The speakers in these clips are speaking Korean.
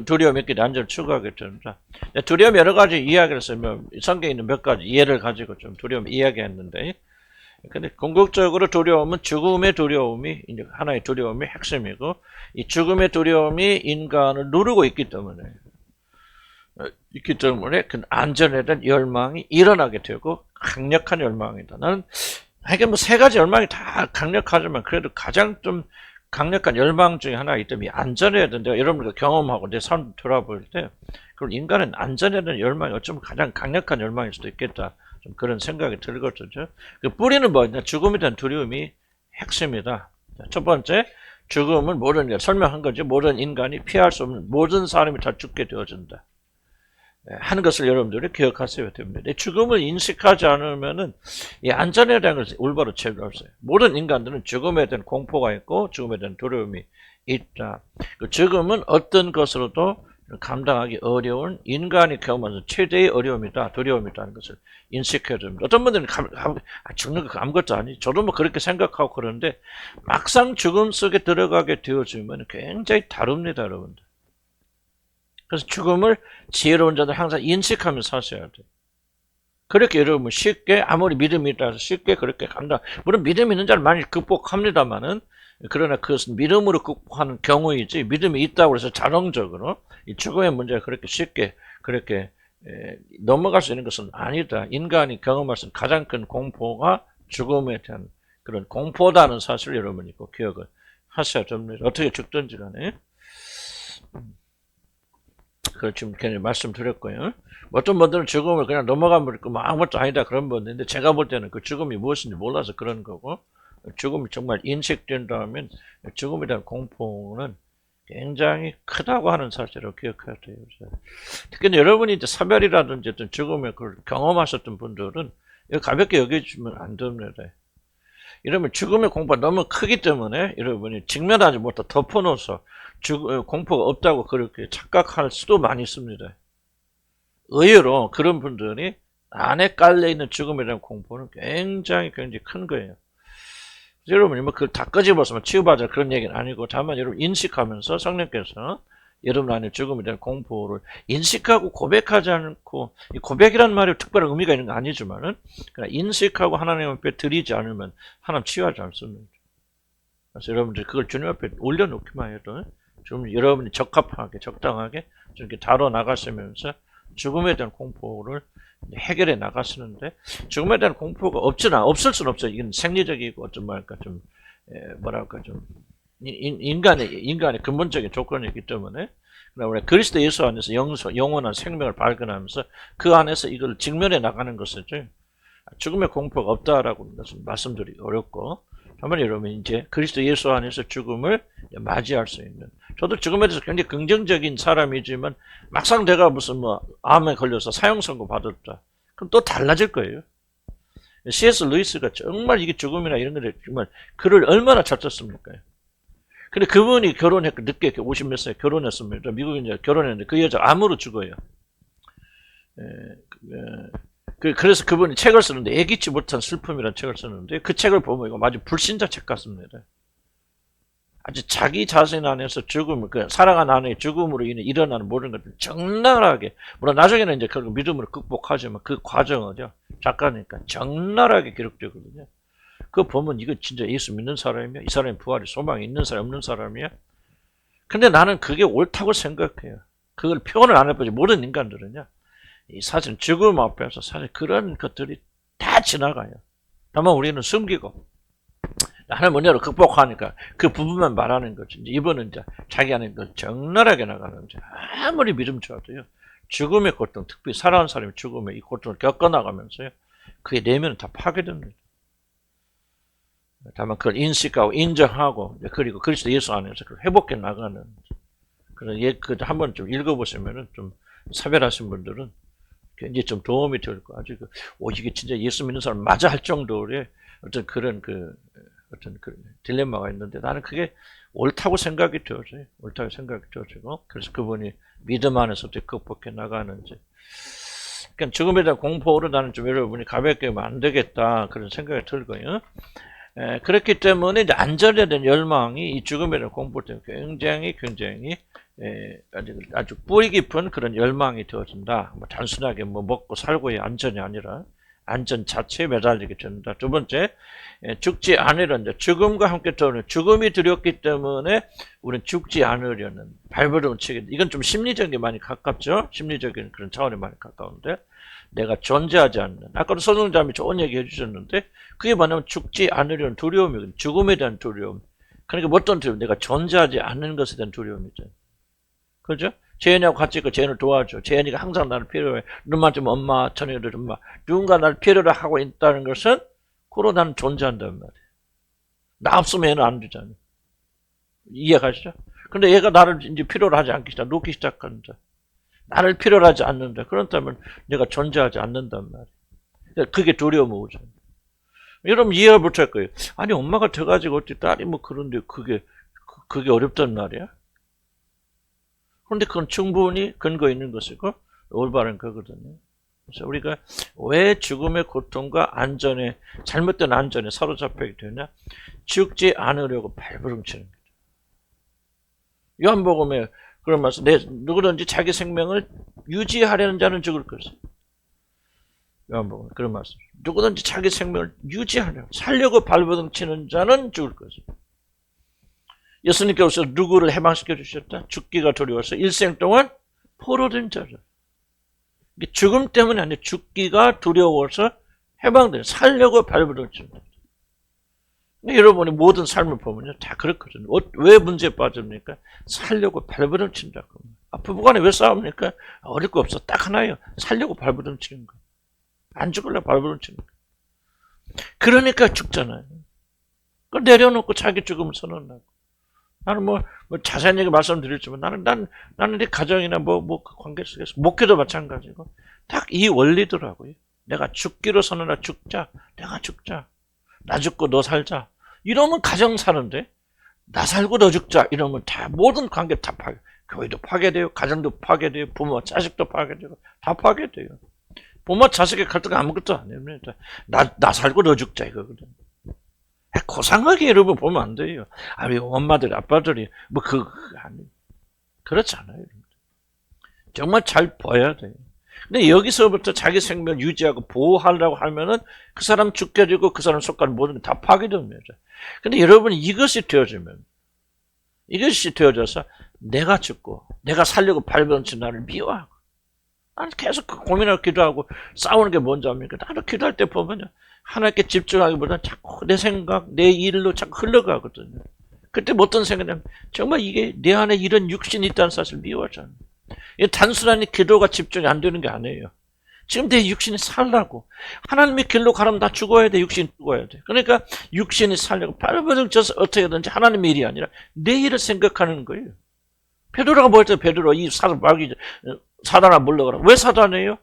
두려움 있게 안전을 추구하겠죠. 두려움 여러 가지 이야기를 쓰면 성경에 있는 몇 가지 예를 가지고 좀 두려움 이야기했는데, 근데 궁극적으로 두려움은 죽음의 두려움이 이제 하나의 두려움이 핵심이고, 이 죽음의 두려움이 인간을 누르고 있기 때문에 그 안전에 대한 열망이 일어나게 되고 강력한 열망이다. 나는 하여간 뭐 세 가지 열망이 다 강력하지만 그래도 가장 좀 강력한 열망 중에 하나가 있다면 안전에 대한, 내가 여러분과 경험하고 내 삶 돌아볼 때 그럼 인간은 안전에 대한 열망이 어쩌면 가장 강력한 열망일 수도 있겠다. 좀 그런 생각이 들거든요. 그 뿌리는 뭐냐? 죽음에 대한 두려움이 핵심이다. 첫 번째, 죽음은 모든, 설명한 거죠. 모든 인간이 피할 수 없는, 모든 사람이 다 죽게 되어진다 하는 것을 여러분들이 기억하셔야 됩니다. 죽음을 인식하지 않으면은 이 안전에 대한 것을 올바로 체험할 수 없어요. 모든 인간들은 죽음에 대한 공포가 있고 죽음에 대한 두려움이 있다. 그 죽음은 어떤 것으로도 감당하기 어려운 인간이 경험하는 최대의 어려움이다, 두려움이다 는 것을 인식해야 됩니다. 어떤 분들은 죽는 거 아무것도 아니지. 저도 뭐 그렇게 생각하고 그러는데 막상 죽음 속에 들어가게 되어지면 굉장히 다릅니다, 여러분들. 그래서 죽음을 지혜로운 자들 항상 인식하면서 사셔야 돼요. 그렇게 여러분 쉽게, 아무리 믿음이 있다고 쉽게 그렇게 간다. 물론 믿음이 있는 자는 많이 극복합니다만은, 그러나 그것은 믿음으로 극복하는 경우이지, 믿음이 있다고 해서 자동적으로 이 죽음의 문제가 그렇게 쉽게 그렇게 넘어갈 수 있는 것은 아니다. 인간이 경험할 수 있는 가장 큰 공포가 죽음에 대한 그런 공포다는 사실을 여러분이 꼭 기억을 하셔야 됩니다. 어떻게 죽든지 간에. 그걸 지금 괜히 말씀드렸고요. 어떤 분들은 죽음을 그냥 넘어가면 뭐 아무것도 아니다 그런 분인데, 제가 볼 때는 그 죽음이 무엇인지 몰라서 그런 거고, 죽음이 정말 인식된다면 죽음에 대한 공포는 굉장히 크다고 하는 사실을 기억해야 돼요. 특히 여러분이 이제 사별이라든지 어떤 죽음을 경험하셨던 분들은 가볍게 여겨주면 안 됩니다. 이러면 죽음의 공포가 너무 크기 때문에 여러분이 직면하지 못해 덮어놓아서 공포가 없다고 그렇게 착각할 수도 많이 있습니다. 의외로 그런 분들이 안에 깔려있는 죽음에 대한 공포는 굉장히 큰 거예요. 여러분이 뭐 그걸 다 끄집어서 치유받아 그런 얘기는 아니고, 다만 여러분 인식하면서 성령께서 여러분 안에 죽음에 대한 공포를 인식하고 고백하지 않고, 이 고백이라는 말이 특별한 의미가 있는 건 아니지만은 그냥 인식하고 하나님 앞에 드리지 않으면 하나님 치유하지 않습니다. 그래서 여러분들이 그걸 주님 앞에 올려놓기만 해도 좀 여러분이 적합하게 적당하게 이렇게 다뤄 나가시면서 죽음에 대한 공포를 해결해 나가시는데, 죽음에 대한 공포가 없을 수는 없어요. 이건 생리적이고 좀 뭐랄까 좀 뭐랄까 좀 인간의 근본적인 조건이기 때문에, 그러나 우리 그리스도 예수 안에서 영원한 생명을 발견하면서 그 안에서 이걸 직면해 나가는 것이죠. 죽음의 공포가 없다라고 말씀드리기 어렵고, 다만 여러분 이제 그리스도 예수 안에서 죽음을 맞이할 수 있는, 저도 죽음에 대해서 굉장히 긍정적인 사람이지만 막상 내가 무슨 뭐 암에 걸려서 사형 선고 받았다, 그럼 또 달라질 거예요. C.S. 루이스가 정말 이게 죽음이나 이런 거를 정말 글을 얼마나 잘 썼습니까? 근데 그분이 결혼했고 늦게 50몇 살에 결혼했습니다. 미국에 이제 결혼했는데 그 여자 암으로 죽어요. 그래서 그분이 책을 쓰는데 애기치 못한 슬픔이라는 책을 쓰는데, 그 책을 보면 이거 마치 불신자 책 같습니다. 아주 자기 자신 안에서 죽음을, 살아간 안에 죽음으로 인해 일어나는 모든 것들 적나라하게, 물론 나중에는 이제 결국 믿음으로 극복하지만 그 과정을요, 작가니까 적나라하게 기록되거든요. 그거 보면 이거 진짜 예수 믿는 사람이야? 이 사람이 부활이 소망이 있는 사람 없는 사람이야? 근데 나는 그게 옳다고 생각해요. 그걸 표현을 안 해보지. 모든 인간들은요, 이 사실 죽음 앞에서 사실 그런 것들이 다 지나가요. 다만 우리는 숨기고 하나님 은혜로 극복하니까 그 부분만 말하는 거지. 이번은 이제 자기 안에 적나라하게 나가는 거죠. 아무리 믿음 좋아도요, 죽음의 고통, 특히 살아온 사람이 죽음의 이 고통을 겪어나가면서요, 그의 내면은 다 파괴됩니다. 다만 그걸 인식하고 인정하고, 그리고 그리스도 예수 안에서 그걸 회복해 나가는. 그래서 한번 좀 읽어보시면은 좀 사별하신 분들은 굉장히 좀 도움이 될 거. 아주 이게 진짜 예수 믿는 사람 맞아 할 정도의 어떤 그런 어떤 그 딜레마가 있는데, 나는 그게 옳다고 생각이 되어져요. 옳다고 생각이 되어지고, 그래서 그분이 믿음 안에서 어떻게 극복해 나가는지. 그러니까 죽음에 대한 공포를 나는 좀 여러분이 가볍게 하면 안 되겠다, 그런 생각이 들고요. 그렇기 때문에 이제 안전에 대한 열망이 이 죽음에 대한 공포 때문에 굉장히 아주 뿌리 깊은 그런 열망이 되어진다. 뭐 단순하게 뭐 먹고 살고의 안전이 아니라 안전 자체에 매달리게 된다. 두 번째, 죽지 않으려는 죽음과 함께 떠오르는 죽음이 두렵기 때문에 우리는 죽지 않으려는 발버둥을 치게. 이건 좀 심리적인 게 많이 가깝죠. 심리적인 그런 차원이 많이 가까운데 내가 존재하지 않는. 아까도 선생님이 좋은 얘기 해주셨는데 그게 뭐냐면 죽지 않으려는 두려움이거든요. 죽음에 대한 두려움. 그러니까 어떤 두려움? 내가 존재하지 않는 것에 대한 두려움이죠. 그죠? 재현이하고 같이 있고 재현을 도와줘. 재현이가 항상 나를 필요해. 너만 좀 엄마, 저녁에 엄마. 누군가 나를 필요로 하고 있다는 것은 그로 나는 존재한단 말이에요. 나 없으면 얘는 안 되잖아요. 이해가시죠? 근데 얘가 나를 이제 필요로 하지 않기 시작, 놓기 시작한다. 나를 필요로 하지 않는다. 그렇다면 내가 존재하지 않는단 말이에요. 그게 두려움 오죠. 여러분 이해가 못할 거예요. 아니 엄마가 돼가지고 어떻게 딸이 뭐 그런데 그게 어렵단 말이야? 그런데 그건 충분히 근거 있는 것이고 올바른 거거든요. 그래서 우리가 왜 죽음의 고통과 안전에 잘못된 안전에 사로잡히게 되냐? 죽지 않으려고 발버둥치는 거죠. 요한복음에 그런 말씀, 누구든지 자기 생명을 유지하려는 자는 죽을 것이다. 요한복음에 그런 말씀. 누구든지 자기 생명을 유지하려고 살려고 발버둥치는 자는 죽을 것이다. 예수님께서 누구를 해방시켜 주셨다? 죽기가 두려워서 일생 동안 포로된 자를. 죽음 때문에 아니라 죽기가 두려워서 해방된, 살려고 발버둥칩니다. 여러분이 모든 삶을 보면요, 다 그렇거든요. 왜 문제에 빠집니까? 살려고 발버둥친다고. 부부간에 왜 싸웁니까? 어릴 거 없어. 딱 하나예요. 살려고 발버둥치는 거. 안 죽으려고 발버둥치는 거. 그러니까 죽잖아요. 그걸 내려놓고 자기 죽음을 선언하고. 나는 뭐 자세한 얘기 말씀드렸지만 나는 내 가정이나 그 관계 속에서 목회도 마찬가지고 딱 이 원리더라고요. 내가 죽기로 선언하 죽자. 내가 죽자. 나 죽고 너 살자. 이러면 가정 사는데 나 살고 너 죽자. 이러면 다 모든 관계 다 파괴. 교회도 파괴돼요. 가정도 파괴돼요. 부모 자식도 파괴되고 다 파괴돼요. 부모 자식의 갈등 아무것도 아닙니다. 나 살고 너 죽자 이거거든. 고상하게 여러분 보면 안 돼요. 우리 엄마들이 아빠들이 아니 그렇지 않아요. 정말 잘 봐야 돼요. 근데 여기서부터 자기 생명을 유지하고 보호하려고 하면은 그 사람 죽게 되고 그 사람 속한 모든 게 다 파괴됩니다. 근데 여러분이 이것이 되어져서 내가 죽고 내가 살려고 발버둥친 나를 미워하고 나는 계속 고민하고 기도하고 싸우는 게 뭔지 압니까? 나도 기도할 때 보면요. 하나님께 집중하기보다는 자꾸 내 생각, 내 일로 자꾸 흘러가거든요. 그때 어떤 생각이냐면 정말 이게 내 안에 이런 육신이 있다는 사실을 미워하잖아요. 단순한 기도가 집중이 안 되는 게 아니에요. 지금 내 육신이 살라고. 하나님의 길로 가려면 나 죽어야 돼. 육신이 죽어야 돼. 그러니까 육신이 살려고 발버둥 쳐서 어떻게든지 하나님의 일이 아니라 내 일을 생각하는 거예요. 베드로가 뭐 했죠? 베드로 이 사단아 물러가라. 왜 사단이에요?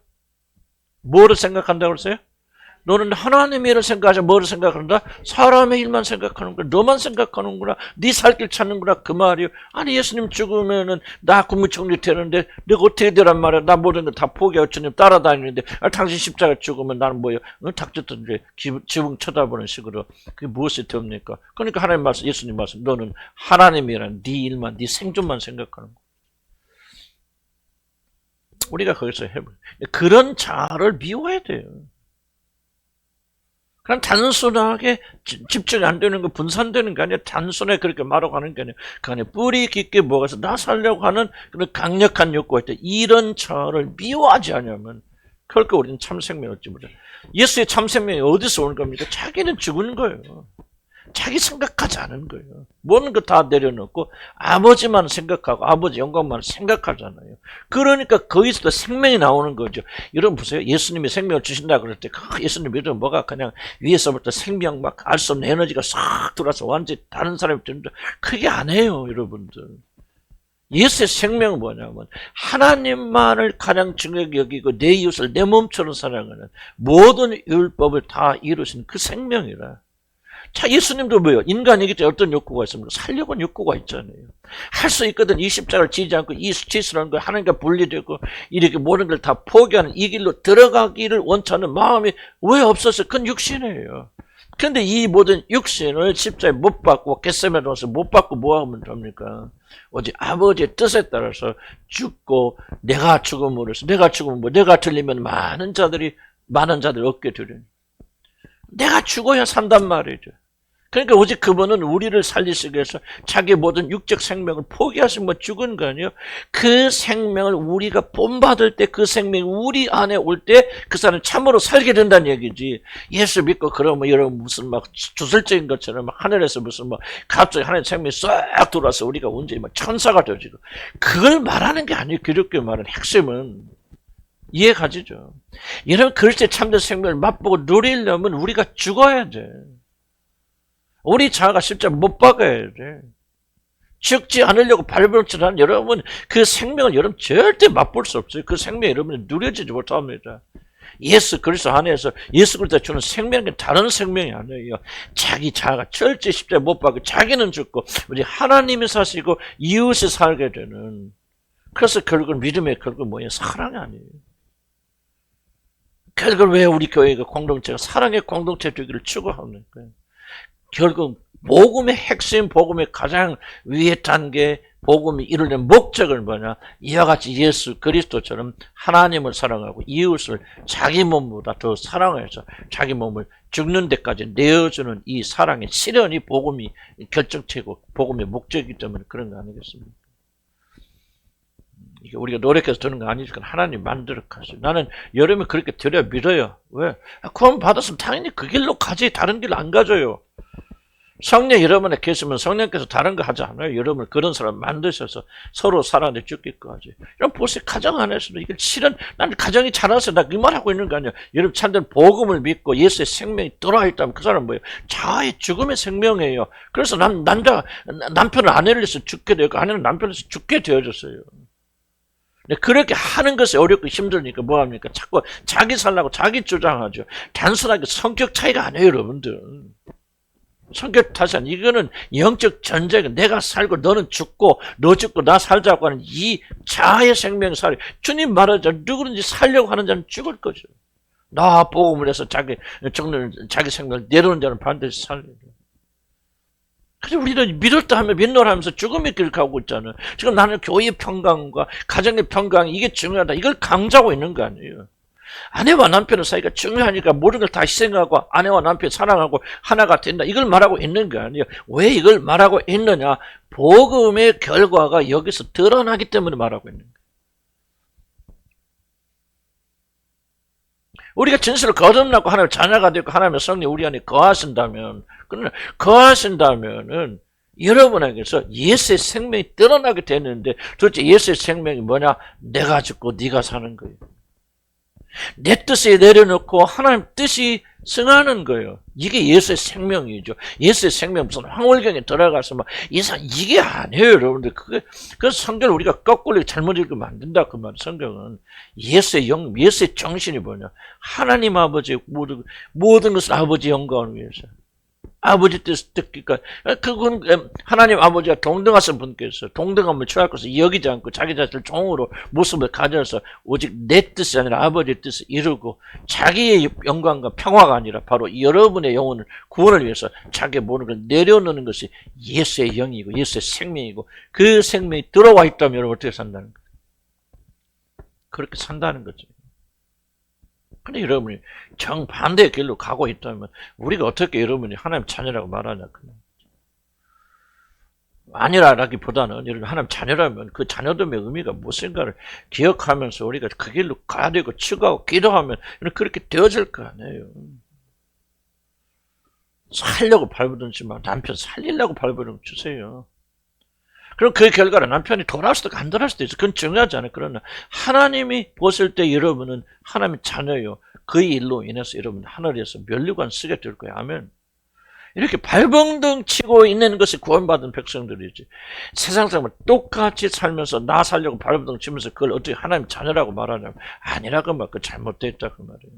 뭐를 생각한다고 그랬어요? 너는 하나님의 일을 생각하지 뭐를 생각한다? 사람의 일만 생각하는구나. 너만 생각하는구나. 네 살 길 찾는구나. 그 말이요. 아니 예수님 죽으면은 나 국무총리 되는데 내가 어떻게 되란 말이야. 나 모든 걸 다 포기하고 주님 따라다니는데 당신 십자가 죽으면 나는 뭐예요? 닥쳤던데 지붕 쳐다보는 식으로 그게 무엇이 됩니까? 그러니까 하나님 말씀, 예수님 말씀 너는 하나님이란 네 일만 네 생존만 생각하는 거야. 우리가 거기서 해볼 그런 자를 미워해야 돼요. 그냥 단순하게 집중이 안 되는 거 분산되는 게 아니라 단순하게 그렇게 말하고 하는 게 아니라 그 안에 뿌리 깊게 먹어서 나 살려고 하는 그런 강력한 욕구가 있다. 이런 자를 미워하지 않으면 결코 우리는 참 생명을 얻지 못해. 예수의 참 생명이 어디서 오는 겁니까? 자기는 죽은 거예요. 자기 생각하지 않은 거예요. 모든 거 다 내려놓고 아버지만 생각하고 아버지 영광만 생각하잖아요. 그러니까 거기서도 생명이 나오는 거죠. 여러분 보세요. 예수님이 생명을 주신다 그럴 때 예수님 믿으면 뭐가 그냥 위에서부터 생명 막 알 수 없는 에너지가 싹 들어와서 완전히 다른 사람이 되는데 그게 아니에요. 여러분들. 예수의 생명은 뭐냐면 하나님만을 가장 중요하게 여기고 내 이웃을 내 몸처럼 사랑하는 모든 율법을 다 이루신 그 생명이라. 자, 예수님도 뭐예요? 인간이기 때문에 어떤 욕구가 있습니까? 살려고 하는 욕구가 있잖아요. 할 수 있거든. 이 십자가를 지지 않고 이 짓을 거 하나님과 분리되고 이렇게 모든 걸 다 포기하는 이 길로 들어가기를 원치 않는 마음이 왜 없었어요? 그건 육신이에요. 근데 이 모든 육신을 십자가에 못 박고 겟세마네 와서 못 박고 뭐 하면 됩니까? 오직 아버지의 뜻에 따라서 죽고 내가 죽음으로써 내가 죽으면 뭐 내가 틀리면 많은 자들이 얻게 되려니 내가 죽어야 산단 말이죠. 그러니까 오직 그분은 우리를 살리시기 위해서 자기 모든 육적 생명을 포기하시면 죽은 거 아니에요? 그 생명을 우리가 본받을 때 그 생명이 우리 안에 올 때 그 사람은 참으로 살게 된다는 얘기지. 예수 믿고 그러면 여러분 무슨 막 주술적인 것처럼 막 하늘에서 무슨 막 갑자기 하나님의 생명이 싹 들어와서 우리가 언제 막 천사가 되지고 그걸 말하는 게 아니에요. 기독교 말은 핵심은. 이해 가지죠. 여러분 그렇게 참된 생명을 맛보고 누리려면 우리가 죽어야 돼. 우리 자아가 실제 못 박아야 돼. 죽지 않으려고 발버둥치는 여러분 그 생명을 여러분 절대 맛볼 수 없어요. 그 생명이 여러분이 누려지지 못합니다. 예수 그리스도 안에서 예수 그리스도 주는 생명은 다른 생명이 아니에요. 자기 자아가 철저히 십자가에 못 박고 자기는 죽고 우리 하나님이 사시고 이웃이 살게 되는. 그래서 결국은 믿음의 결국은 뭐예요? 사랑이 아니에요. 그걸 왜 우리 교회가 공동체가 사랑의 공동체 되기를 추구하는 거예요. 결국 복음의 핵심, 복음의 가장 위의 단계, 복음이 이루는 목적은 뭐냐? 이와 같이 예수 그리스도처럼 하나님을 사랑하고 이웃을 자기 몸보다 더 사랑해서 자기 몸을 죽는 데까지 내어주는 이 사랑의 실현이 복음이 결정체고 복음의 목적이기 때문에 그런 거 아니겠습니까? 이게 우리가 노력해서 되는 거 아니니까 하나님 만들어 가시죠. 나는 여러분이 그렇게 드려 믿어요. 왜? 구원 받았으면 당연히 그 길로 가지 다른 길 안 가져요. 성령 여러분에 계시면 성령께서 다른 거 하지 않아요. 여러분을 그런 사람 만드셔서 서로 사랑에 죽기까지. 여러분 보세요. 가정 안에서도 이게 실은 나는 가정이 잘해서 나 그 말하고 있는 거 아니야. 여러분 참된 복음을 믿고 예수의 생명이 들어있다면 그 사람은 뭐예요? 자아의 죽음의 생명이에요. 그래서 남편을 아내를 위해서 죽게 되고 아내는 남편을 위해서 죽게 되어졌어요. 그렇게 하는 것이 어렵고 힘드니까 뭐합니까? 자꾸 자기 살라고 자기 주장하죠. 단순하게 성격 차이가 아니에요, 여러분들. 성격 탓이 아니에요. 이거는 영적 전쟁, 내가 살고 너는 죽고 너 죽고 나 살자고 하는 이 자아의 생명 살이 주님 말하자 누구든지 살려고 하는 자는 죽을 거죠. 나 복음을 해서 자기 생명을 내려오는 자는 반드시 살려요. 그래서 우리는 믿었다 하면 믿노라 하면서 죽음의 길을 가고 있잖아요. 지금 나는 교회의 평강과 가정의 평강 이게 중요하다. 이걸 강조하고 있는 거 아니에요. 아내와 남편의 사이가 중요하니까 모든 걸 다 희생하고 아내와 남편 사랑하고 하나가 된다. 이걸 말하고 있는 거 아니에요. 왜 이걸 말하고 있느냐. 복음의 결과가 여기서 드러나기 때문에 말하고 있는 거예요. 우리가 진실을 거듭나고 하나님의 자녀가 되고 하나님의 성령 우리 안에 거하신다면은 여러분에게서 예수의 생명이 드러나게 되는데 도대체 예수의 생명이 뭐냐? 내가 죽고 네가 사는 거예요. 내 뜻에 내려놓고 하나님 뜻이 승하는 거예요. 이게 예수의 생명이죠. 예수의 생명 무슨 황홀경에 들어가서 막 이게 아니에요, 여러분들. 그 성경을 우리가 거꾸로 잘못 읽으면 안 된다 그 말. 성경은 예수의 예수의 정신이 뭐냐? 하나님 아버지의 모든 것을 아버지 영광을 위해서. 아버지 뜻을 듣기까 그건 하나님 아버지가 동등하신 분께서 동등함을 취할 것을 여기지 않고 자기 자신을 종으로 모습을 가져서 오직 내 뜻이 아니라 아버지의 뜻을 이루고 자기의 영광과 평화가 아니라 바로 여러분의 영혼을 구원을 위해서 자기의 모든 걸 내려놓는 것이 예수의 영이고 예수의 생명이고 그 생명이 들어와 있다면 여러분 어떻게 산다는 거예요? 그렇게 산다는 거죠. 근데 여러분이 정반대의 길로 가고 있다면 우리가 어떻게 여러분이 하나님 자녀라고 말하냐. 아니라기보다는 여러분 하나님 자녀라면 그 자녀됨의 의미가 무엇인가를 기억하면서 우리가 그 길로 가야 되고 추구하고 기도하면 그렇게 되어질 거 아니에요. 살려고 발버둥치면 남편 살리려고 발버둥 주세요. 그럼 그 결과로 남편이 돌아올 수도 있고 안 돌아올 수도 있어. 그건 중요하지 않아요. 그러나 하나님이 보실 때 여러분은 하나님의 자녀요. 그 일로 인해서 여러분 하늘에서 면류관 쓰게 될 거예요. 아멘. 이렇게 발버둥 치고 있는 것이 구원받은 백성들이지. 세상 사람은 똑같이 살면서 나 살려고 발버둥 치면서 그걸 어떻게 하나님 자녀라고 말하냐면 아니라고 말, 그 잘못됐다 그 말이에요.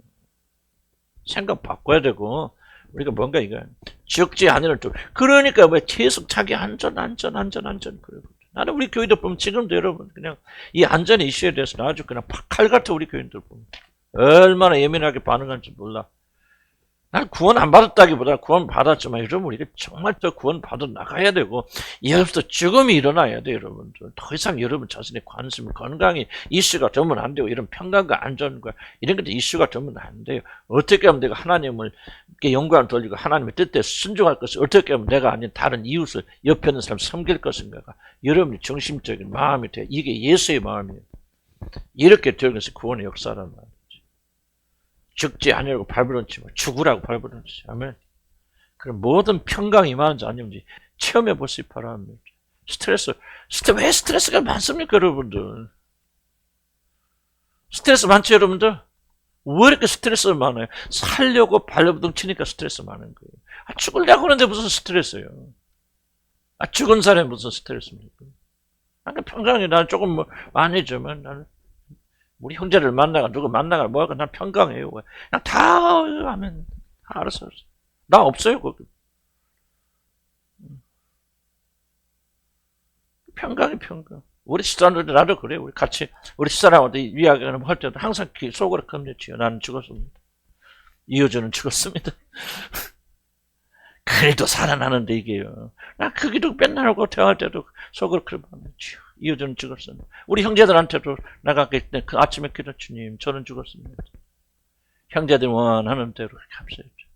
생각 바꿔야 되고 우리가 뭔가 이거 죽지 않으는 쪽. 그러니까 왜 계속 자기 안전 그러고. 나는 우리 교회들 보면 지금도 여러분 그냥 이 안전의 이슈에 대해서 아주 그냥 칼 같아 우리 교인들 보면 얼마나 예민하게 반응하는지 몰라. 난 구원 안 받았다기보다 구원 받았지만 여러분 우리가 정말 더 구원 받아 나가야 되고 여기서 죽음이 일어나야 돼요. 여러분들 더 이상 여러분 자신의 관심 건강이 이슈가 되면 안 되고 이런 평강과 안전과 이런 것들 이슈가 되면 안 돼요. 어떻게 하면 내가 하나님을 영광을 돌리고 하나님의 뜻에 순종할 것을 어떻게 하면 내가 아닌 다른 이웃을 옆에 있는 사람 섬길 것인가가 여러분의 중심적인 마음이 돼요. 이게 예수의 마음이에요. 이렇게 되는 것이 구원의 역사란 말이에요. 죽지 아니라고 발버둥치 마. 죽으라고 발버둥치. 아멘. 그럼 모든 평강이 임하는지 아닌지 체험해 보시기 바랍니다. 왜 스트레스가 많습니까, 여러분들? 스트레스 많죠, 여러분들? 왜 이렇게 스트레스가 많아요? 살려고 발버둥 치니까 스트레스 많은 거예요. 죽으려고 하는데 무슨 스트레스예요? 죽은 사람이 무슨 스트레스입니까? 평강이 나는 조금 뭐 많이지만 나는 우리 형제를 만나가 누구 만나가 뭐가 난 평강해요. 그냥 다 하면 알았어. 나 없어요 거기. 평강이 평강. 우리 집사람들 나도 그래. 우리 같이 우리 집사람한테 이야기하는 할 때도 항상 속으로 겁냈지요. 나는 죽었습니다. 이효주는 죽었습니다. 그래도 살아나는데 이게요. 나 그기도 맨날 하고 대화할 때도 속으로 그러면 이효주는 죽었습니다. 우리 형제들한테도 나가 그 아침에 기도 주님 저는 죽었습니다. 형제들 원하는 대로 감사했죠.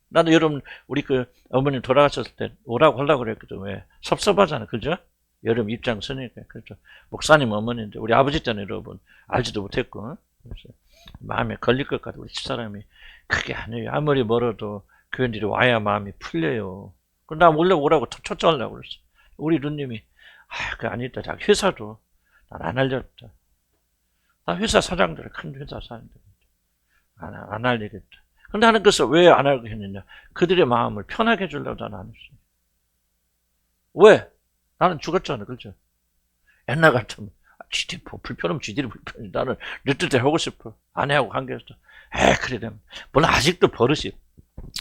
나도 여러분 우리 그 어머님 돌아가셨을 때 오라고 하려고 그랬거든. 왜? 섭섭하잖아. 그죠? 여름 입장 서니까. 그렇죠. 목사님 어머니인데 우리 아버지 때는 여러분 알지도 못했고 그래서 마음에 걸릴 것 같아. 우리 집사람이 그게 아니에요. 아무리 멀어도 교인들이 와야 마음이 풀려요. 나 원래 오라고 초청하려고 그랬어. 우리 누님이 그 아니다. 자기 회사도 난 안 알렸다. 나 회사 사장들, 큰 회사 사장들 안 알리겠다. 근데 나는 그래서 왜 안 알게 했느냐? 그들의 마음을 편하게 해주려고 나는 안 했어. 왜? 나는 죽었잖아, 그렇죠? 옛날 같으면 쥐들이 불편하면 쥐들이 불편해. 나는 내 뜻대로 하고 싶어. 아내하고 관계했어. 그래 되면 물론 아직도 버릇이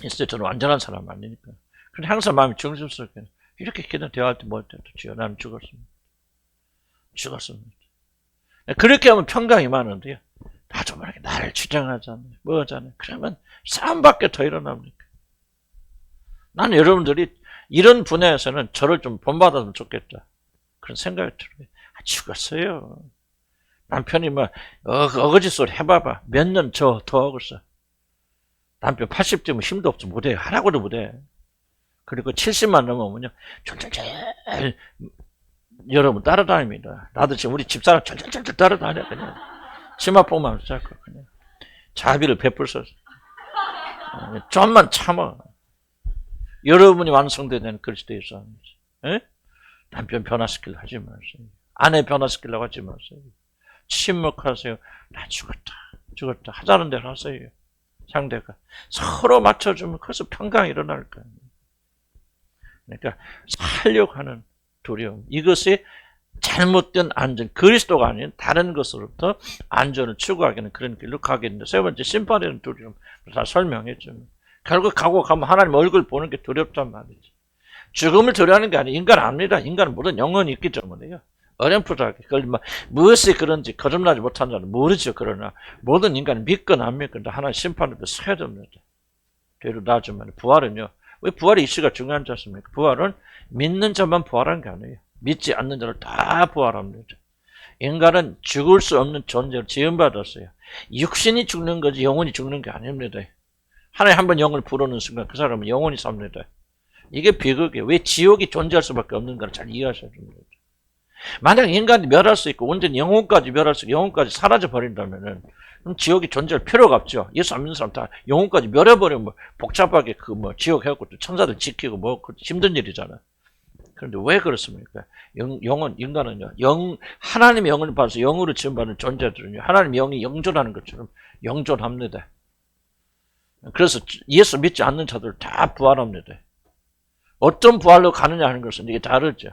있어요. 저는 완전한 사람 아니니까. 근데 항상 마음이 정신스럽게 이렇게 기도 대화할 때 뭐 할 때도 주여 나는 죽었습니다. 죽었습니다. 그렇게 하면 평강이 많은데요. 나도 모르게 나를 주장하잖아요. 뭐 하잖아요. 그러면 싸움밖에 더 일어납니까? 나는 여러분들이 이런 분야에서는 저를 좀 본받았으면 좋겠다. 그런 생각이 들어요. 죽었어요. 남편이 뭐 어거지 소리 해봐봐. 몇 년 더 하고서. 남편 80대면 힘도 없어. 못해. 하라고도 못해. 그리고 70만 넘으면요. 철철철 여러분 따라다닙니다. 나도 지금 우리 집사람 철철철 따라다녀. 그냥. 치마 보면 자꾸 그냥. 자비를 베풀어서. 좀만 참아. 여러분이 완성되는 그리스도에서 남편 변화시키려고 하지 마세요. 아내 변화시키려고 하지 마세요. 침묵하세요. 나 죽었다 하자는 대로 하세요. 상대가 서로 맞춰주면 그래서 평강이 일어날 거예요. 그러니까 살려고 하는 두려움, 이것이 잘못된 안전, 그리스도가 아닌 다른 것으로부터 안전을 추구하기는 그런 길로 가겠는데, 세 번째 심판에 대한 두려움 다 설명했죠. 결국 가고 가면 하나님 얼굴 보는 게 두렵단 말이지. 죽음을 두려워하는 게 아니라 인간 압니다. 인간은 모든 영혼이 있기 때문에요. 어렴풋하게 그걸 무엇이 그런지 거듭나지 못한 자는 모르죠. 그러나 모든 인간은 믿건 안 믿건 하나님 심판 앞에 서야 됩니다. 뒤로 나중에 부활은요. 왜 부활의 이슈가 중요한 줄 아십니까? 부활은 믿는 자만 부활하는 게 아니에요. 믿지 않는 자를 다 부활합니다. 인간은 죽을 수 없는 존재로 지음받았어요. 육신이 죽는 거지 영혼이 죽는 게 아닙니다. 하나님 한번 영을 부르는 순간 그 사람은 영혼이 삽니다. 이게 비극이에요. 왜 지옥이 존재할 수밖에 없는가를 잘 이해하셔야 됩니다. 만약 인간이 멸할 수 있고 온전히 영혼까지 멸할 수 있고 영혼까지 사라져 버린다면은 그럼 지옥이 존재할 필요가 없죠. 예수 안 믿는 사람 다 영혼까지 멸해버리면 뭐 복잡하게 그 뭐 지옥 해갖고 또 천사들 지키고 뭐 힘든 일이잖아. 그런데 왜 그렇습니까? 영혼 인간은요 하나님의 영을 받아서 영으로 지음받는 존재들은요 하나님의 영이 영존하는 것처럼 영존합니다. 그래서 예수 믿지 않는 자들 다 부활합니다. 어떤 부활로 가느냐 하는 것은 이게 다르죠.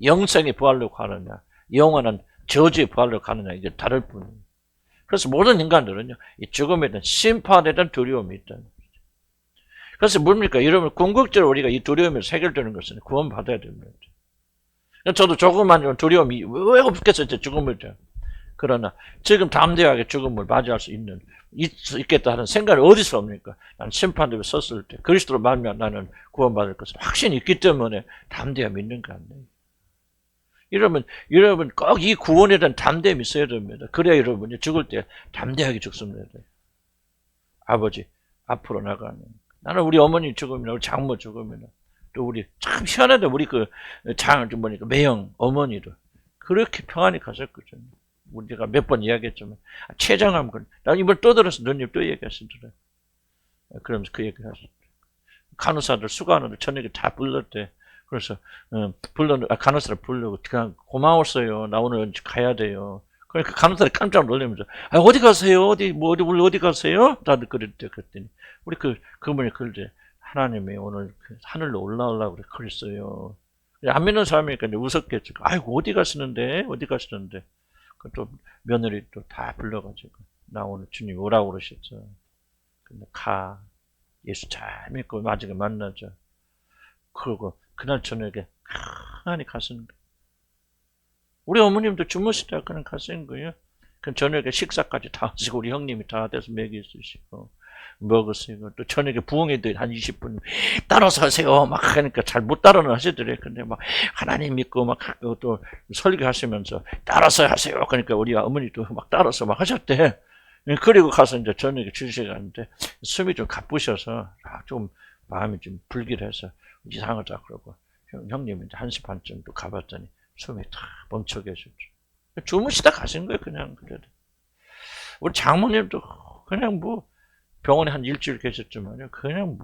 영생의 부활로 가느냐, 영원한 저주의 부활로 가느냐, 이게 다를 뿐입니다. 그래서 모든 인간들은요, 이 죽음에 대한 심판에 대한 두려움이 있다. 그래서 뭡니까? 여러분, 궁극적으로 우리가 이 두려움에서 해결되는 것은 구원받아야 됩니다. 저도 조금만 두려움이 왜 없겠어요, 죽음을. 그러나 지금 담대하게 죽음을 맞이할 수 있겠다 하는 생각이 어디서 옵니까? 난 심판대에 섰을 때 그리스도로 말미암아 나는 구원받을 것을 확신이 있기 때문에 담대하게 믿는 거 아니에요. 여러분 꼭 이 구원에 대한 담대함이 있어야 됩니다. 그래야 여러분이 죽을 때 담대하게 죽습니다. 아버지 앞으로 나가는. 나는 우리 어머니 죽음이나 우리 장모 죽음이나 또 우리 참 희한하다. 우리 뭐니까 매형 어머니도 그렇게 평안히 가셨거든요. 우리가 몇 번 이야기했지만 췌장암 난 이번 또 들어서 누님 또 얘기하시더라고요. 그러면서 그 얘기를 하셨죠. 간호사들 수간호들 저녁에 다 불렀대. 그래서 간호사를 부르고 그냥 고마웠어요. 나 오늘 가야 돼요. 그러니까 간호사들이 깜짝 놀라면서 어디 가세요? 어디 가세요? 다들 그랬대. 그랬더니 우리 그분이 그러지. 하나님이 오늘 하늘로 올라오려고 그랬어요. 안 믿는 사람이니까 이제 웃었겠죠. 아이고 어디 가시는데? 또 며느리 또 다 불러가지고 나 오늘 주님 오라고 그러셨죠. 근데 예수 잘 믿고 나중에 만나죠. 그러고 그날 저녁에 가만히 가시는 거예요. 우리 어머님도 주무시다가 그냥 가시는 거예요. 그 저녁에 식사까지 다 하시고 우리 형님이 다 돼서 먹여주시고 먹으시고 또 저녁에 부흥회도 한 20분 따라서 하세요 막 하니까 잘 못 따라는 하시더래요. 근데 막 하나님 믿고 막 또 설교하시면서 따라서 하세요. 그러니까 우리 어머니도 막 따라서 막 하셨대. 그리고 가서 이제 저녁에 주시게 하는데 숨이 좀 가쁘셔서 좀 마음이 좀 불길해서 이상하다 그러고 형님이 이제 1시 반쯤 또 가봤더니 숨이 다 멈춰 계셨죠. 주무시다 가신 거예요, 그냥. 그래도. 우리 장모님도 그냥 병원에 한 일주일 계셨지만요, 그냥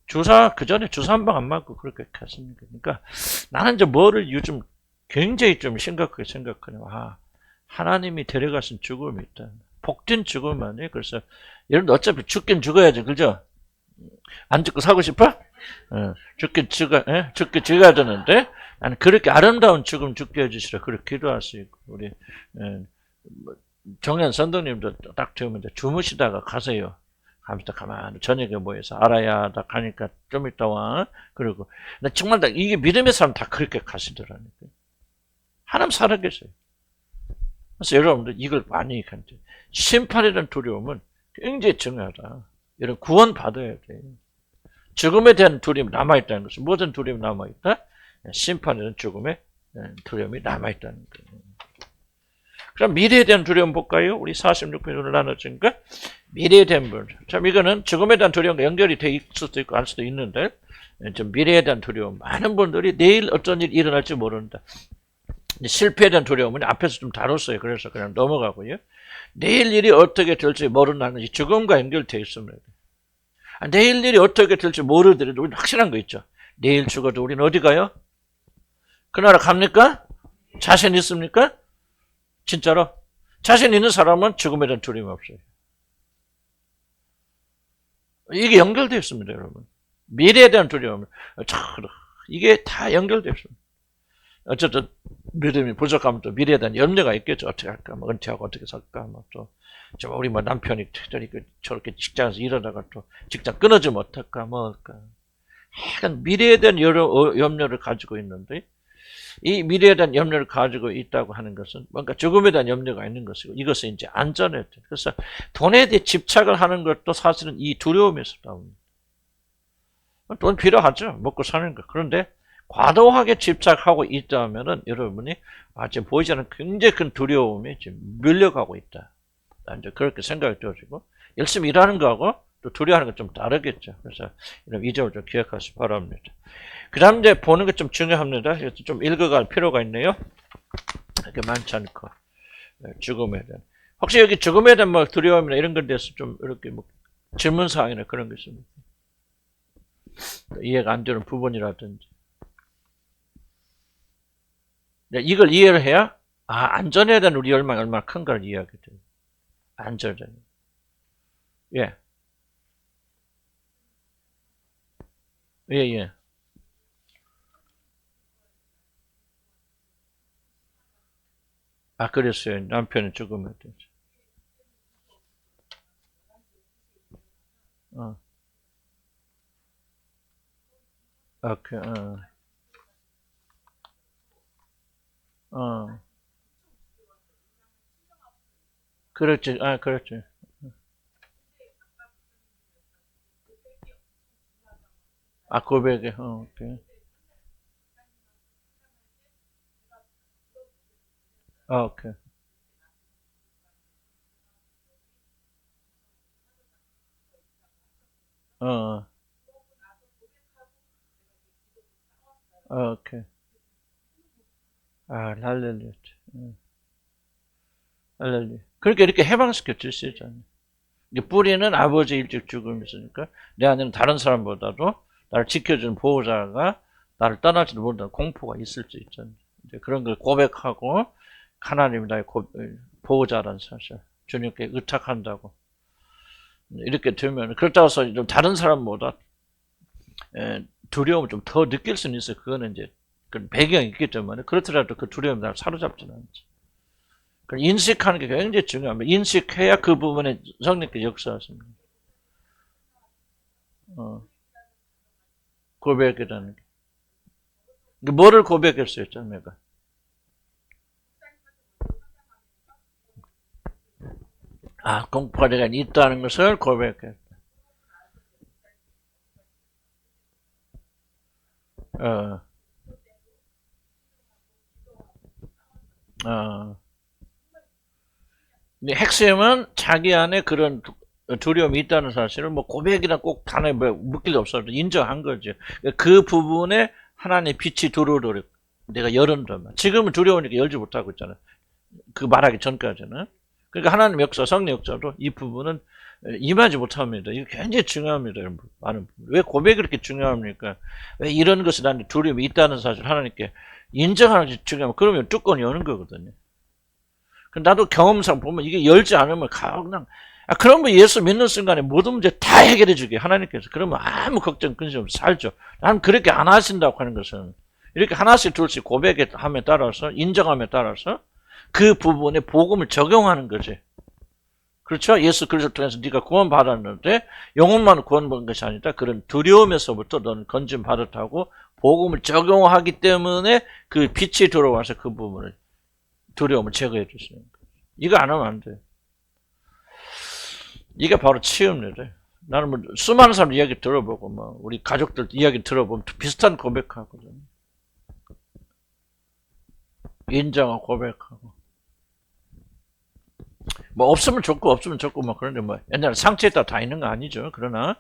주사, 그 전에 주사 한 방 안 맞고 그렇게 가십니까. 그러니까 나는 이제 뭐를 요즘 굉장히 좀 심각하게 생각하네요. 하나님이 데려가신 죽음이 있다. 복된 죽음 아니에요. 그래서 여러분 어차피 죽긴 죽어야죠, 그죠? 안 죽고 사고 싶어? 죽긴 죽어야 되는데 나는 그렇게 아름다운 죽음 죽게 해주시라 그렇게 기도하시고 우리 정현 선동님도 딱 들으면 주무시다가 가세요. 하면서 가만히 저녁에 모여서 알아야 다 가니까 좀 있다 와. 그리고 나 정말 이게 믿음의 사람 다 그렇게 가시더라니까요. 하나님 살아계세요. 그래서 여러분들 이걸 많이 간죠. 심판이라는 두려움은 굉장히 중요하다. 여러분 구원 받아야 돼요. 죽음에 대한 두려움이 남아있다는 것은 무슨 두려움이 남아있다? 심판이라는 죽음의 두려움이 남아있다는 거예요. 그럼 미래에 대한 두려움 볼까요? 우리 46편으로 나눠진 거. 미래에 대한 두려움. 참 이거는 죽음에 대한 두려움과 연결이 돼 있을 수도 있고 안 수도 있는데 좀 미래에 대한 두려움. 많은 분들이 내일 어떤 일이 일어날지 모른다. 실패에 대한 두려움은 앞에서 좀 다뤘어요. 그래서 그냥 넘어가고요. 내일 일이 어떻게 될지 모른다는 죽음과 연결되어 있습니다. 내일 일이 어떻게 될지 모르더라도 우리는 확실한 거 있죠. 내일 죽어도 우리는 어디 가요? 그 나라 갑니까? 자신 있습니까? 진짜로? 자신 있는 사람은 죽음에 대한 두려움이 없어요. 이게 연결되어 있습니다, 여러분. 미래에 대한 두려움. 이게 다 연결되어 있습니다. 어쨌든 믿음이 부족하면 또 미래에 대한 염려가 있겠죠. 어떻게 할까? 은퇴하고 어떻게 살까? 우리 남편이 저렇게 직장에서 일하다가 또 직장 끊어지면 어떨까? 할까? 약간 미래에 대한 염려를 가지고 있는데 이 미래에 대한 염려를 가지고 있다고 하는 것은 뭔가 죽음에 대한 염려가 있는 것이고 이것은 이제 안전에 대해. 그래서 돈에 대해 집착을 하는 것도 사실은 이 두려움에서 나옵니다. 돈 필요하죠. 먹고 사는 거. 그런데 과도하게 집착하고 있다면은 여러분이 지금 보이지 않는 굉장히 큰 두려움이 지금 밀려가고 있다. 이제 그렇게 생각이 들어지고 열심히 일하는 거하고 또 두려워하는 건 좀 다르겠죠. 그래서 이 점을 좀 기억하시기 바랍니다. 그 다음 이제 보는 게 좀 중요합니다. 그래서 좀 읽어갈 필요가 있네요. 이렇게 많지 않고 죽음에 대한. 혹시 여기 죽음에 대한 두려움이나 이런 것에 대해서 좀 이렇게 질문 사항이나 그런 게 있습니다. 이해가 안 되는 부분이라든지. 이걸 이해를 해야 안전에 대한 우리 열망이 얼마나 큰가를 이해하게 돼요. 안전에 대한. 예. 예. 그랬어요. 남편은 죽음에 대해서. 그렇지. 아, 그렇지. 아, 고백에, 오케이. 오케이. 어, 오케이. 아, 할렐루야. 할렐루야. 그렇게 이렇게 해방시켜 줄 수 있잖아요. 이게 뿌리는 아버지 일찍 죽음이 있으니까 내 안에는 다른 사람보다도 나를 지켜주는 보호자가 나를 떠날지도 모른다는 공포가 있을 수 있잖아요. 이제 그런 걸 고백하고 하나님이 나의 보호자라는 사실, 주님께 의탁한다고 이렇게 되면 그렇다고 해서 좀 다른 사람보다 두려움을 좀 더 느낄 수는 있어요. 그거는 이제 그 배경이 있기 때문에 그렇더라도 그 두려움이 나를 사로잡지는 않지. 인식하는 게 굉장히 중요합니다. 인식해야 그 부분에 성령께 역사하십니다. 고백이라는 게. 뭐를 고백했어요, 자매가? 아, 공포가 있다는 것을 고백했다. 근데 핵심은 자기 안에 그런 두려움이 있다는 사실을 뭐 고백이나 꼭 단어에 묶일 없어도 인정한 거죠. 그 부분에 하나님의 빛이 들어오도록 내가 열은다. 지금은 두려우니까 열지 못하고 있잖아요. 그 말하기 전까지는. 그러니까 하나님 역사, 성령 역사도 이 부분은 임하지 못합니다. 이거 굉장히 중요합니다, 여러분. 왜 고백이 그렇게 중요합니까? 왜 이런 것이 나한테 두려움이 있다는 사실 하나님께 인정하는 것이 중요하면 그러면 뚜껑이 여는 거거든요. 나도 경험상 보면 이게 열지 않으면 그냥 그런 거 예수 믿는 순간에 모든 문제 다 해결해 주게 하나님께서. 그러면 아무 걱정 근심 없이 살죠. 나는 그렇게 안 하신다고 하는 것은 이렇게 하나씩 둘씩 고백함에 따라서 인정함에 따라서 그 부분에 복음을 적용하는 거지. 그렇죠? 예수 그리스도 통해서 네가 구원 받았는데 영혼만 구원 받은 것이 아니다. 그런 두려움에서부터 너는 건진 받았다고 복음을 적용하기 때문에 그 빛이 들어와서 그 부분을 두려움을 제거해 주시는 거예요. 이거 안 하면 안 돼요. 이게 바로 치유입니다. 나는 뭐 수많은 사람 이야기 들어보고 뭐 우리 가족들 이야기 들어보면 비슷한 고백하거든요. 인정하고 고백하고 뭐 없으면 좋고 없으면 좋고 뭐 그런데 뭐 옛날에 상처에 따라 다 있는 거 아니죠. 그러나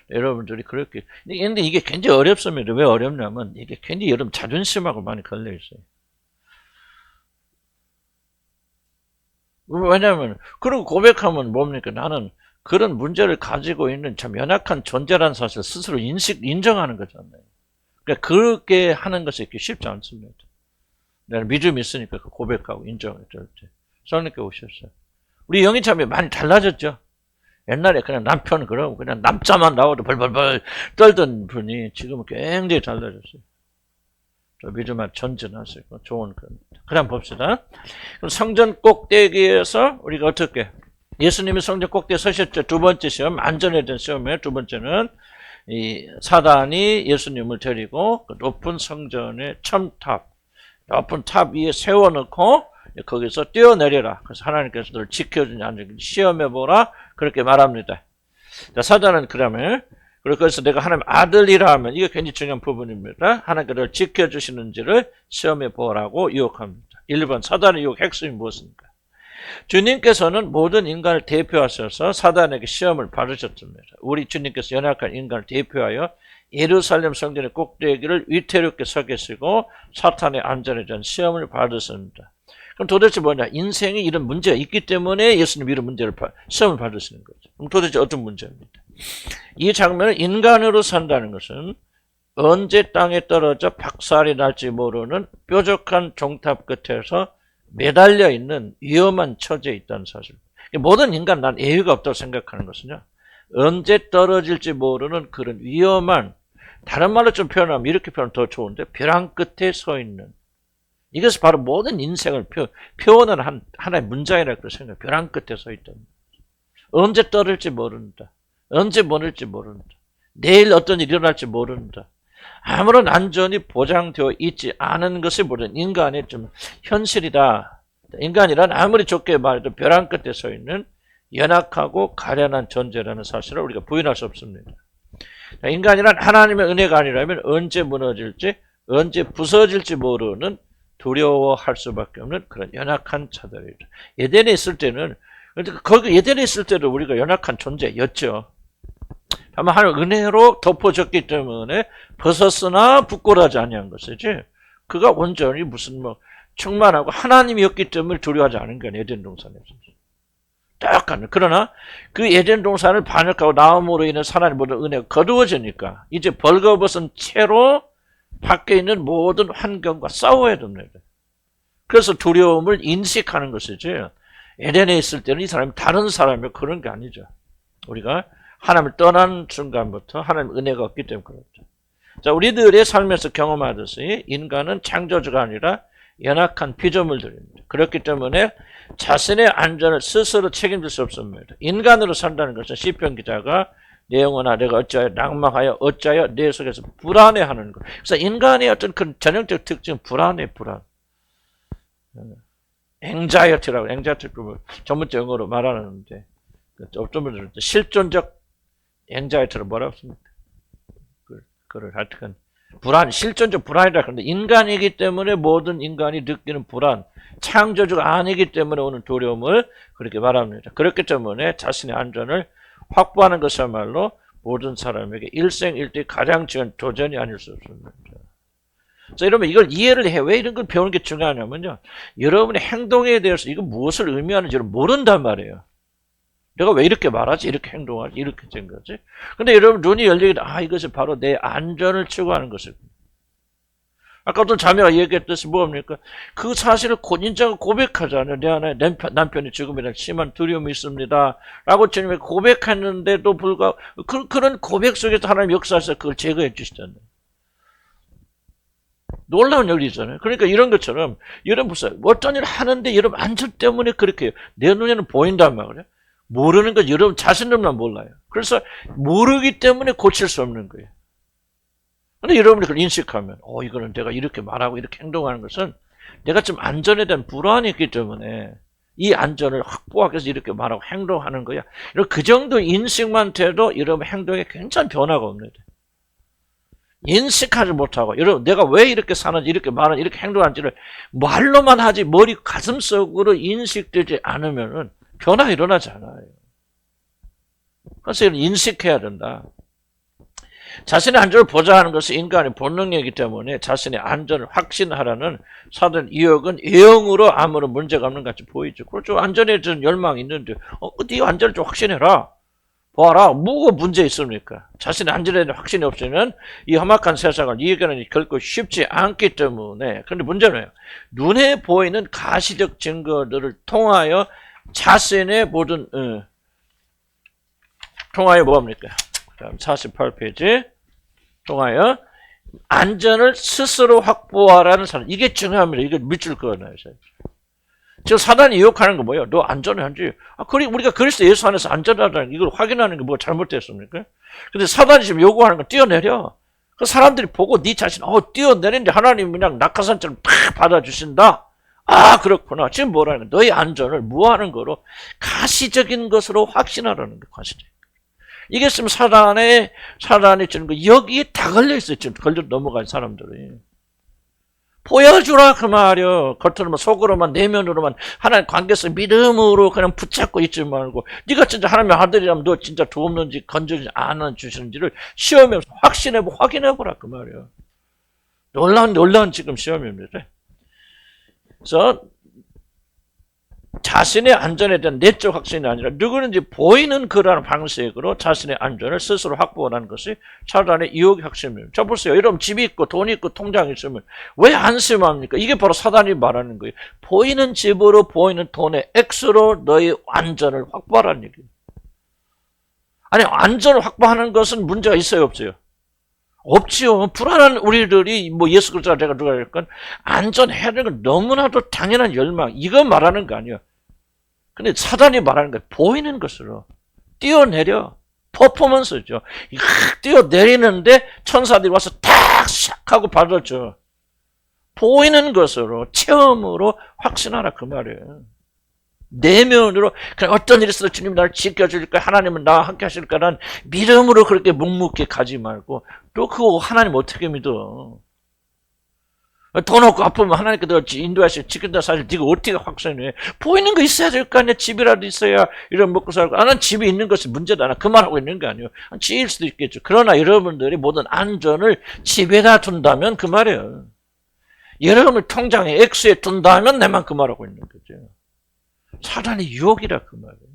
여러분들이 그렇게 근데 이게 굉장히 어렵습니다. 왜 어렵냐면 이게 굉장히 여러분 자존심하고 많이 걸려 있어요. 왜냐하면 그리고 고백하면 뭡니까? 나는 그런 문제를 가지고 있는 참 연약한 존재라는 사실 스스로 인정하는 거잖아요. 그러니까 그렇게 하는 것이 이렇게 쉽지 않습니다. 내가 믿음이 있으니까 고백하고 인정을 될 때. 성령께 오셨어요. 우리 영이 참 많이 달라졌죠. 옛날에 그냥 남편 그러고 그냥 남자만 나와도 벌벌벌 떨던 분이 지금은 굉장히 달라졌어요. 믿음만 전진하시고 좋은 겁니다. 그럼 봅시다. 그럼 성전 꼭대기에서 우리가 어떻게 예수님이 성전 꼭대기에 서셨죠. 두 번째 시험, 안전에 대한 시험이에요. 두 번째는 이 사단이 예수님을 데리고 그 높은 성전의 첨탑, 높은 탑 위에 세워놓고 거기서 뛰어내려라. 그래서 하나님께서 너를 지켜주냐 안 지켜주냐 시험해보라. 그렇게 말합니다. 자, 사단은 그러면 그래서 내가 하나님 아들이라 하면 이게 굉장히 중요한 부분입니다. 하나님께서 너를 지켜주시는지를 시험해보라고 유혹합니다. 1번 사단의 유혹 핵심이 무엇입니까? 주님께서는 모든 인간을 대표하셔서 사단에게 시험을 받으셨습니다. 우리 주님께서 연약한 인간을 대표하여 예루살렘 성전의 꼭대기를 위태롭게 서 계시고 사탄의 안전에 대한 시험을 받으셨습니다. 그럼 도대체 뭐냐? 인생에 이런 문제가 있기 때문에 예수님 이런 문제를 시험을 받으시는 거죠. 그럼 도대체 어떤 문제입니다? 이 장면은 인간으로 산다는 것은 언제 땅에 떨어져 박살이 날지 모르는 뾰족한 종탑 끝에서 매달려 있는 위험한 처지에 있다는 사실. 모든 인간 난 예외가 없다고 생각하는 것은요. 언제 떨어질지 모르는 그런 위험한, 다른 말로 좀 표현하면 이렇게 표현하면 더 좋은데 벼랑 끝에 서 있는, 이것이 바로 모든 인생을 표현하는 하나의 문장이라고 생각해요. 벼랑 끝에 서 있다. 언제 떨어질지 모른다. 언제 모를지 모른다. 내일 어떤 일이 일어날지 모른다. 아무런 안전이 보장되어 있지 않은 것이 모든 인간의 좀 현실이다. 인간이란 아무리 좋게 말해도 벼랑 끝에 서 있는 연약하고 가련한 존재라는 사실을 우리가 부인할 수 없습니다. 인간이란 하나님의 은혜가 아니라면 언제 무너질지 언제 부서질지 모르는 두려워할 수밖에 없는 그런 연약한 자들이죠. 예덴에 있을 때는 거기 예덴에 있을 때도 우리가 연약한 존재였죠. 다만 하나님 은혜로 덮어졌기 때문에 벗었으나 부끄러워하지 아니한 것이지 그가 온전히 무슨 충만하고 하나님이었기 때문에 두려워하지 않은 건 에덴 동산에서. 똑같네. 그러나 그 에덴 동산을 반역하고 나옴으로 인해 하나님 모든 은혜가 거두어지니까 이제 벌거벗은 채로 밖에 있는 모든 환경과 싸워야 됩니다. 그래서 두려움을 인식하는 것이지 에덴에 있을 때는 이 사람이 다른 사람이 그런 게 아니죠. 우리가 하나님을 떠난 순간부터 하나님 은혜가 없기 때문에 그렇죠. 자, 우리들의 삶에서 경험하듯이 인간은 창조주가 아니라 연약한 피조물들입니다. 그렇기 때문에 자신의 안전을 스스로 책임질 수 없습니다. 인간으로 산다는 것은 시편 기자가 내 영혼아 내가 어찌하여 낭망하여 어찌하여 내 속에서 불안해하는 것. 그래서 인간의 어떤 그 전형적 특징은 불안. anxiety라고 전문적 용어로 말하는데 어떤 분들은 실존적 anxiety를 뭐라고 씁니까? 그걸 하여튼 불안, 실존적 불안이라 그러는데 인간이기 때문에 모든 인간이 느끼는 불안, 창조주가 아니기 때문에 오는 두려움을 그렇게 말합니다. 그렇기 때문에 자신의 안전을 확보하는 것이야말로 모든 사람에게 일생일대 가장 중요한 도전이 아닐 수 없습니다. 그래서 여러분 이걸 이해를 해. 왜 이런 걸 배우는 게 중요하냐면요. 여러분의 행동에 대해서 이거 무엇을 의미하는지를 모른단 말이에요. 내가 왜 이렇게 말하지? 이렇게 행동하지? 이렇게 된 거지? 근데 여러분 눈이 열리게 이것이 바로 내 안전을 추구하는 것입니다. 아까도 자매가 얘기했듯이 뭡니까? 그 사실을 인자가 고백하잖아요. 내 안에 남편이 죽음에 대한 심한 두려움이 있습니다. 라고 주님이 고백했는데도 불구하고 그런 고백 속에서 하나님 역사에서 그걸 제거해 주시잖아요. 놀라운 일이잖아요. 그러니까 이런 것처럼 여러분 보세요. 어떤 일을 하는데 여러분 안전 때문에 그렇게 해요. 내 눈에는 보인단 말이에요. 모르는 건 여러분 자신들만 몰라요. 그래서 모르기 때문에 고칠 수 없는 거예요. 근데 여러분이 그걸 인식하면 이거는 내가 이렇게 말하고 이렇게 행동하는 것은 내가 좀 안전에 대한 불안이 있기 때문에 이 안전을 확보하기 위해서 이렇게 말하고 행동하는 거야. 그 정도 인식만 돼도 여러분 행동에 굉장히 변화가 옵니다. 인식하지 못하고 여러분 내가 왜 이렇게 사는지 이렇게 말하는지 이렇게 행동하는지를 말로만 하지 머리 가슴속으로 인식되지 않으면 변화 일어나지 않아요. 그래서 인식해야 된다. 자신의 안전을 보장하는 것은 인간의 본능이기 때문에 자신의 안전을 확신하라는 사단 이역은 예형으로 아무런 문제가 없는 것 같이 보이죠. 그렇죠. 안전에 대한 열망이 있는데 네 안전을 좀 확신해라. 봐라. 뭐가 문제 있습니까? 자신의 안전에 대한 확신이 없으면 이 험악한 세상을 이해하는 결코 쉽지 않기 때문에. 그런데 문제는 눈에 보이는 가시적 증거들을 통하여 자신의 모든 통하여 뭐합니까? 48페이지 통하여 안전을 스스로 확보하라는 사람. 이게 중요합니다. 이거 밑줄 그어놔요. 지금 사단이 유혹하는 거 뭐예요? 너 안전한지. 우리가 그리스도 예수 안에서 안전하다는 이걸 확인하는 게 뭐가 잘못됐습니까? 근데 사단이 지금 요구하는 거 뛰어내려. 그 사람들이 보고 네 자신 뛰어내리는데 하나님 그냥 낙하산처럼 팍 받아주신다. 그렇구나. 지금 뭐라는 거야? 너의 안전을 무하는 거로 가시적인 것으로 확신하라는 거야. 가시적. 이게 있으면 사단이 주는 거 여기에 다 걸려있어요. 지금 걸려 넘어간 사람들이. 보여주라 그 말이요. 겉으로만 속으로만 내면으로만 하나님 관계성 믿음으로 그냥 붙잡고 있지 말고 네가 진짜 하나님의 아들이라면 너 진짜 도움는지 건져주지 안 주시는지를 시험에 확인해보라 그 말이요. 놀라운 지금 시험입니다. 그래서 자신의 안전에 대한 내적 확신이 아니라 누구든지 보이는 그러한 방식으로 자신의 안전을 스스로 확보하는 것이 사단의 유혹의 핵심입니다. 자 보세요. 여러분 집이 있고 돈이 있고 통장이 있으면 왜 안심합니까? 이게 바로 사단이 말하는 거예요. 보이는 집으로 보이는 돈의 액수로 너의 안전을 확보하라는 얘기예요. 아니 안전을 확보하는 것은 문제가 있어요 없어요? 없지요. 불안한 우리들이 예수 그리스도가 내가 누가 할 건 안전해야 되는 건 너무나도 당연한 열망. 이거 말하는 거 아니에요. 근데 사단이 말하는 거 보이는 것으로 뛰어내려. 퍼포먼스죠. 뛰어내리는데 천사들이 와서 탁 샥 하고 받아줘. 보이는 것으로, 체험으로 확신하라 그 말이에요. 내면으로 그냥 어떤 일이 있어도 주님 나를 지켜줄 거야, 하나님은 나와 함께 하실 거란 믿음으로 그렇게 묵묵히 가지 말고, 또 그거 하나님 어떻게 믿어? 돈 없고 아프면 하나님께 너 인도하시고 지킨다 사실 네가 어떻게 확신해? 보이는 거 있어야 될 거 아니야. 집이라도 있어야 이런 먹고 살고. 나는 집이 있는 것이 문제다. 나 그 말하고 있는 거 아니에요. 지일 수도 있겠죠. 그러나 여러분들이 모든 안전을 집에다 둔다면 그 말이에요. 여러분을 통장에 액수에 둔다면 내만 그 말하고 있는 거죠. 사단의 유혹이라 그 말이에요.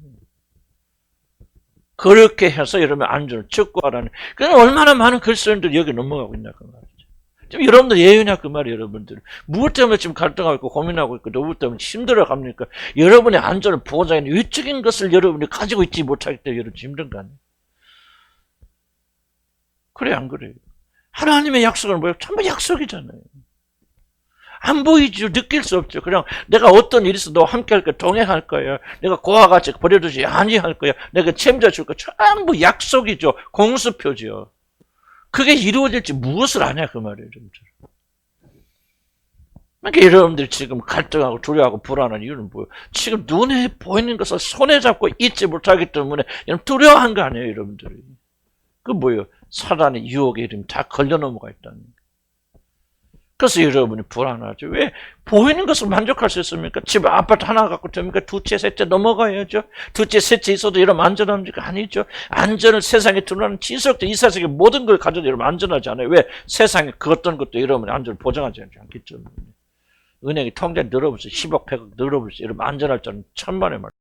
그렇게 해서 여러분 안전을 촉구하라는. 그럼 얼마나 많은 글쓰는들 여기 넘어가고 있나 그 말이죠. 지금 여러분들 예외냐 그 말이에요. 여러분들 무엇 때문에 지금 갈등하고 있고 고민하고 있고 누구 때문에 힘들어 갑니까? 여러분의 안전을 보호자인 위적인 것을 여러분이 가지고 있지 못하기 때문에 여러분 힘든 거 아니에요? 그래 안 그래요? 하나님의 약속은 뭐예요? 전부 약속이잖아요. 안 보이죠. 느낄 수 없죠. 그냥 내가 어떤 일이 있어 너와 함께 할 거야. 동행할 거야. 내가 고와 같이 버려두지 아니할 거야. 내가 챙겨줄 거야. 전부 약속이죠. 공수표죠. 그게 이루어질지 무엇을 아냐 그 말이에요. 그러니까 여러분들이 지금 갈등하고 두려워하고 불안한 이유는 뭐예요? 지금 눈에 보이는 것을 손에 잡고 잊지 못하기 때문에 두려워한 거 아니에요. 여러분들이. 그 뭐예요? 사단의 유혹에 이름이 다 걸려 넘어가 있다는 거예요. 그래서 여러분이 불안하죠. 왜? 보이는 것을 만족할 수 있습니까? 집에 아파트 하나 갖고 됩니까? 두채, 셋째 넘어가야죠. 두채, 셋째 있어도 여러분 안전합니까? 아니죠. 안전을 세상에 드러나는 지속적 이 세상의 모든 걸 가져도 여러분 안전하지 않아요. 왜? 세상에 그 어떤 것도 여러분의 안전을 보장하지 않기 때문에. 은행이 통장 늘어보세요. 10억, 100억 늘어보세요. 여러분 안전할 줄은 천만의 말.